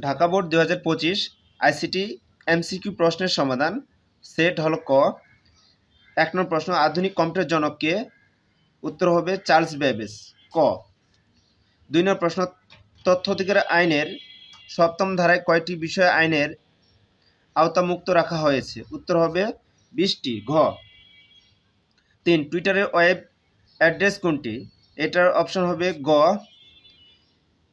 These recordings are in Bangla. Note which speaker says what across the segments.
Speaker 1: ঢাকা বোর্ড 2025 আইসিটি এমসিকিউ প্রশ্নের সমাধান। সেট হলো ক। 1 নম্বর প্রশ্ন, আধুনিক কম্পিউটার জনক কে? উত্তর হবে চার্লস বেবেজ, ক। 2 নম্বর প্রশ্ন, তথ্য অধিকার আইনের 7ম ধারায় কয়টি বিষয় আইনের আওতামুক্ত রাখা হয়েছে? উত্তর হবে 20টি, ঘ। 3, টুইটারের ওয়েব অ্যাড্রেস কোনটি? এটার অপশন হবে গ।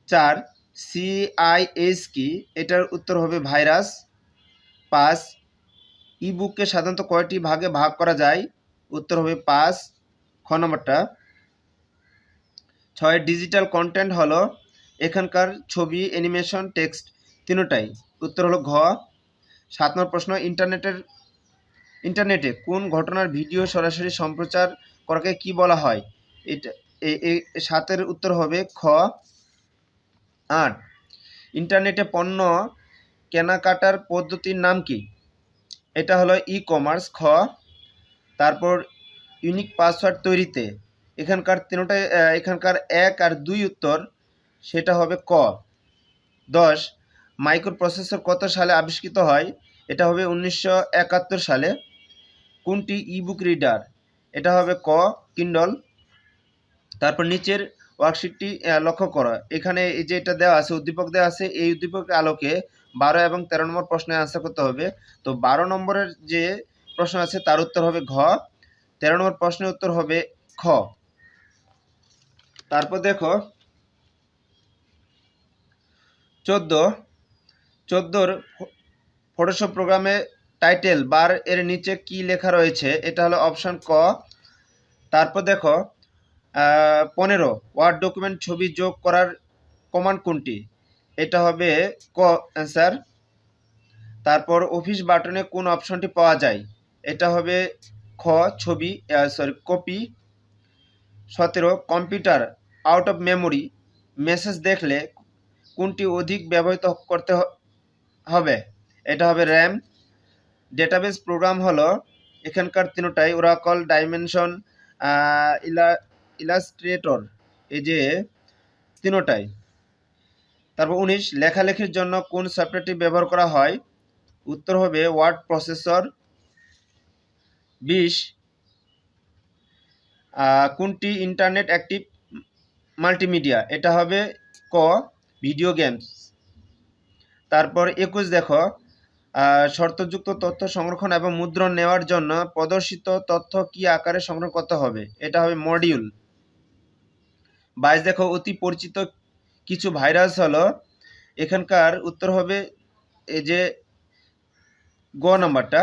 Speaker 1: 4, সিআইএস কি? এটার উত্তর হবে ভাইরাস। 5, ইবুককে সাধারণত কয়টি ভাগে ভাগ করা যায়? উত্তর হবে 5, খ নম্বরটা। 6, ডিজিটাল কন্টেন্ট হলো এখানকার ছবি, অ্যানিমেশন, টেক্সট তিনটাই। উত্তর হলো ঘ। 7 নম্বর প্রশ্ন, ইন্টারনেটে কোন ঘটনার ভিডিও সরাসরি সম্প্রচার করাকে কি বলা হয়? এটা 7-এর উত্তর হবে খ। 8, ইন্টারনেটে পণ্য কেনাকাটার পদ্ধতির নাম কি? এটা হলো ই কমার্স, খ। তারপর ইউনিক পাসওয়ার্ড তৈরিতে এখানকার 1 আর 2 উত্তর, সেটা হবে ক। 10, মাইক্রোপ্রসেসর কত সালে আবিষ্কৃত হয়? এটা হবে 1971 সালে। কোনটি ইবুক রিডার? এটা হবে ক, কিন্ডল। তারপর নিচের ওয়ার্কশিটটি লক্ষ্য করো। এখানে এই যে এটা দেওয়া আছে, উদ্দীপক দেওয়া আছে, এই উদ্দীপকের আলোকে 12 এবং 13 নম্বর প্রশ্নে আনসার করতে হবে। তো 12 নম্বরের যে প্রশ্ন আছে তার উত্তর হবে ঘ। 13 নম্বর প্রশ্নের উত্তর হবে খ। তারপর দেখো 14 ফটোশপ প্রোগ্রামে টাইটেল বার এর নিচে কি লেখা রয়েছে? এটা হলো অপশন ক। তারপর দেখো 15, ওয়ার্ড ডকুমেন্ট ছবি যোগ করার কমান্ড কোনটি? এটা হবে ক অ্যান্সার। তারপর অফিস বাটনে কোন অপশনটি পাওয়া যায়? এটা হবে খ, copy. 17, computer out of memory message দেখলে কোনটি অধিক ব্যবহৃত করতে হবে? এটা হবে র্যাম। ডেটাবেস প্রোগ্রাম হলো এখানকার তিনটাই, ওরাকল, ডাইমেনশন, ইলাস্ট্রেটর, এই যে তিনটাই। তারপর 19, লেখালেখির জন্য কোন সফটওয়্যারটি ব্যবহার করা হয়? উত্তর হবে ওয়ার্ড প্রসেসর। 20, কোনটি ইন্টারনেট অ্যাক্টিভ মাল্টিমিডিয়া? এটা হবে ক, ভিডিও গেমস। তারপর 21 দেখো, শর্তযুক্ত তথ্য সংরক্ষণ এবং মুদ্রণ নেওয়ার জন্য প্রদর্শিত তথ্য কি আকারে সংরক্ষণ করতে হবে? এটা হবে মডিউল। 22 দেখো, অতি পরিচিত কিছু ভাইরাস হলো এখানকার উত্তর হবে এই যে গ নাম্বারটা।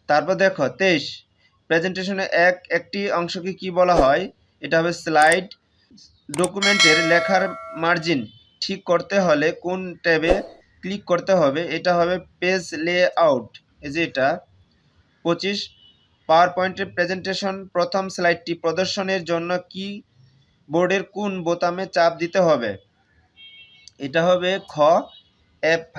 Speaker 1: তারপর দেখো 23, প্রেজেন্টেশনে একটি অংশকে কি বলা হয়? এটা হবে স্লাইড। ডকুমেন্টের লেখার মার্জিন ঠিক করতে হলে কোন ট্যাবে ক্লিক করতে হবে? এটা হবে পেজ লেআউট, এই যে এটা। 25, পাওয়ার পয়েন্টের প্রেজেন্টেশন প্রথম স্লাইডটি প্রদর্শনের জন্য কি বোর্ডের কোন বোতামে চাপ দিতে হবে? এটা হবে খ, F5।